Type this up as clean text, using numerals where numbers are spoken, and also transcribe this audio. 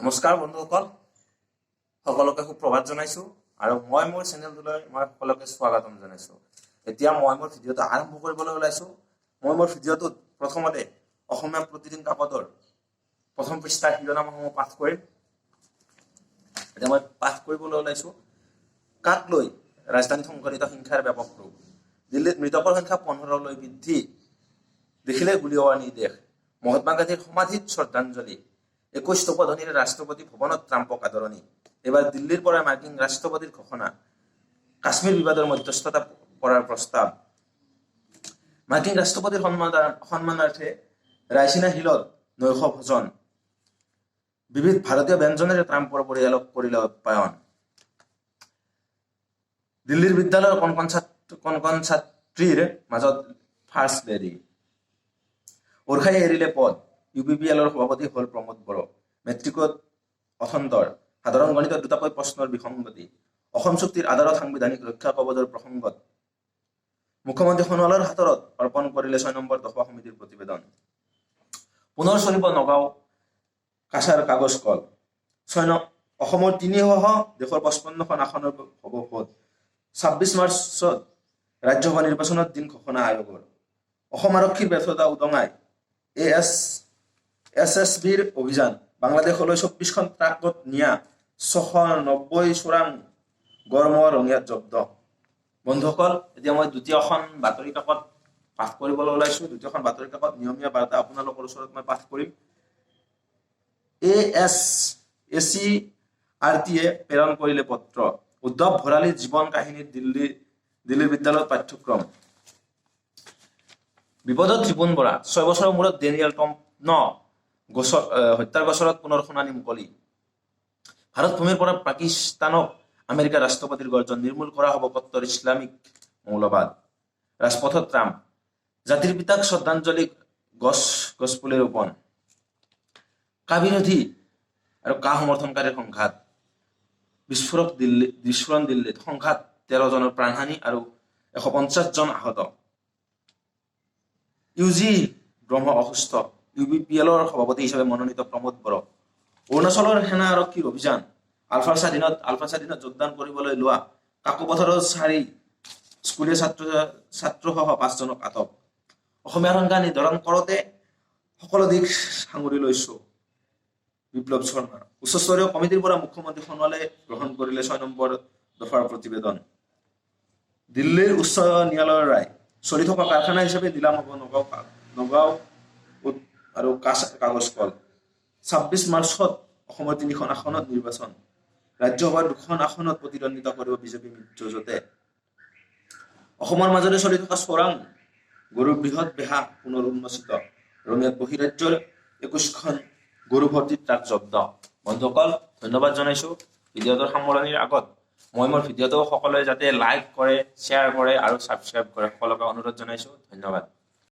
নমস্কাৰ বন্ধুসকল, সকলোকে সুপ্ৰভাত জনাইছোঁ আৰু মই মোৰ চেনেলটোলৈ মই সকলোকে স্বাগতম জনাইছোঁ। এতিয়া মই মোৰ ভিডিঅ'টো আৰম্ভ কৰিবলৈ ওলাইছোঁ। মই মোৰ ভিডিঅ'টোত প্ৰথমতে অসমীয়া প্ৰতিদিন কাকতৰ প্ৰথম পৃষ্ঠাৰ শিৰোনামসমূহ পাঠ কৰিম। এতিয়া মই পাঠ কৰিবলৈ ওলাইছোঁ। কাক লৈ ৰাজধানীত সংঘটিত হিংসাৰ ব্যাপক ৰূপ, দিল্লীত মৃতকৰ সংখ্যা 15লৈ বৃদ্ধি, দেখিলে গুলীওৱাৰ নিৰ্দেশ, মহাত্মা গান্ধীৰ সমাধিত শ্ৰদ্ধাঞ্জলি, 21 তপধনীৰ ৰাষ্ট্ৰপতি ভৱনত ট্ৰাম্পক আদৰণি, এইবাৰ দিল্লীৰ পৰা মাৰ্কিন ৰাষ্ট্ৰপতিৰ ঘোষণা, কাশ্মীৰ বিবাদৰ মধ্যস্থতা কৰাৰ প্ৰস্তাৱ, মাৰ্কিন ৰাষ্ট্ৰপতিৰ সন্মানাৰ্থে ৰাইচিনা হিলত নৈশ ভোজন, বিবিধ ভাৰতীয় ব্যঞ্জনেৰে ট্ৰাম্পৰ পৰিয়ালক কৰিলে আপ্যায়ন, দিল্লীৰ বিদ্যালয়ৰ কণ ছাত্ৰীৰ মাজত ফাৰ্ষ্ট লেডি, ওৰখাই এৰিলে পদ, UPPLৰ সভাপতি হ'ল প্ৰমোদ বড়ো, মেট্ৰিকত অথন্তৰ, সাধাৰণ গণিতত দুটাকৈ প্ৰশ্নৰ বিসংগতি, অসম চুক্তিৰ আধাৰত সাংবিধানিক ৰক্ষা কবচৰ প্ৰসংগত, মুখ্যমন্ত্ৰী সোণোৱালৰ হাতত অৰ্পণ কৰিলে 6 নম্বৰ দফা সমিতিৰ প্ৰতিবেদন, পুনৰ চলিব নগাঁও কাছাৰ কাগজ কল, অসমৰ 3সহ দেশৰ 55খন আসনৰ হ'ব ভোট, 26 মাৰ্চত ৰাজ্যসভা নিৰ্বাচনত দিন ঘোষণা আয়োগৰ, অসম আৰক্ষীৰ ব্যৰ্থতা উদঙাই SSBৰ অভিযান, বাংলাদেশলৈ 24খন ট্ৰাকত নিয়া 690 চোৰাং গড়মুৱা ৰঙিয়াত জব্দ। বন্ধুসকল, এতিয়া মই দ্বিতীয়খন বাতৰি কাকত পাঠ কৰিবলৈ ওলাইছোঁ। দ্বিতীয়খন বাতৰি কাকত নিয়মীয়া বাৰ্তা আপোনালোকৰ ওচৰত মই পাঠ কৰিম। ASACRTয়ে প্ৰেৰণ কৰিলে পত্ৰ, উদ্ধৱ ভৰালীৰ জীৱন কাহিনীত দিল্লীৰ বিদ্যালয়ত পাঠ্যক্ৰম, বিপদত ৰিপুণ বৰা, 6 বছৰৰ মূৰত ডেনিয়েল টম্পন হত্যাৰ গোচৰত পুনৰ শুনানি মুকলি, ভাৰত ভূমিৰ পৰা পাকিস্তানক আমেৰিকাৰ ৰাষ্ট্ৰপতিৰ গৰ্জন, নিৰ্মূল কৰা হ'ব কট্টৰ ইছলামিক মৌলবাদ, ৰাজপথত ট্ৰাম্প, জাতিৰ পিতাক শ্ৰদ্ধাঞ্জলি, গছপুলি ৰোপণ, কা বিৰোধী আৰু কা সমৰ্থনকাৰীৰ সংঘাত, বিস্ফোৰণ দিল্লীত, সংঘাত 13 জনৰ প্ৰাণহানি আৰু 150 জন আহত, UG ব্ৰহ্ম অসুস্থ, UPPLৰ সভাপতি হিচাপে মনোনীত প্ৰমোদ বড়ো, অৰুণাচলৰ সেনা আৰক্ষীৰ অভিযান, আলফা স্বাধীনত যোগদান কৰিবলৈ লোৱা কাকোপথাৰৰ 4 স্কুলীয়া ছাত্ৰসহ 5 জনক আটক, অসমীয়াৰ সংখ্যা নিৰ্ধাৰণ কৰোঁতে সকলো দিশ সাঙুৰি লৈছোঁ, বিপ্লৱ শৰ্মা, উচ্চস্তৰীয় কমিটিৰ পৰা মুখ্যমন্ত্ৰী সোণোৱালে গ্ৰহণ কৰিলে 6 নম্বৰ দফাৰ প্ৰতিবেদন, দিল্লীৰ উচ্চ ন্যায়ালয়ৰ ৰায়, চলি থকা কাৰখানা হিচাপে নিলাম হ'ব নগাঁও আৰু কাগজ কল, 26 মাৰ্চত অসমৰ 3খন আসনত নিৰ্বাচন, ৰাজ্যসভাৰ 2খন আসনত প্ৰতিদ্বন্দ্বিতা কৰিব বিজেপি মিত্ৰজোঁটে, অসমৰ মাজতে চলি থকা চোৰাং গৰুৰ বৃহৎ বেহা পুনৰ উন্মোচিত, ৰঙিয়াত বহিৰাজ্যৰ 21খন গৰু ভৰ্তি ট্ৰাক জব্দ। বন্ধুসকল, ধন্যবাদ জনাইছোঁ। ভিডিঅ'টোৰ সামৰণিৰ আগত মই মোৰ ভিডিঅ'টো সকলোৱে যাতে লাইক কৰে, শ্বেয়াৰ কৰে আৰু ছাবস্ক্ৰাইব কৰে, সকলোকে অনুৰোধ জনাইছোঁ। ধন্যবাদ।